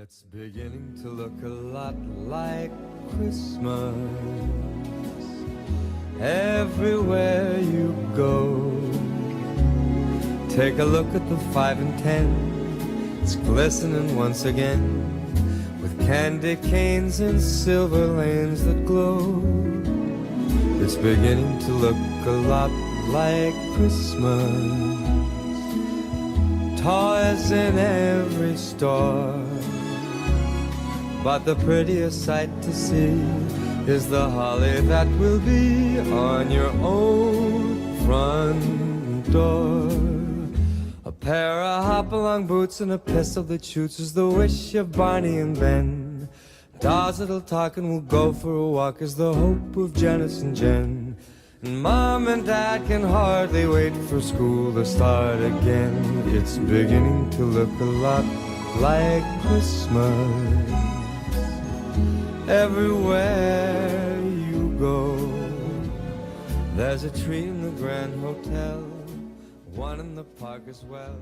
It's beginning to look a lot like Christmas everywhere you go. Take a look at the 5 and 10. It's glistening once again with candy canes and silver lanes that glow. It's beginning to look a lot like Christmas. Toys in every store, but the prettiest sight to see is the holly that will be on your own front door. A pair of hop-along boots and a pistol that shoots is the wish of Barney and Ben. Dolls that'll talk and will go for a walk is the hope of Janice and Jen. And Mom and Dad can hardly wait for school to start again. It's beginning to look a lot like Christmas everywhere you go. There's a tree in the Grand Hotel, one in the park as well.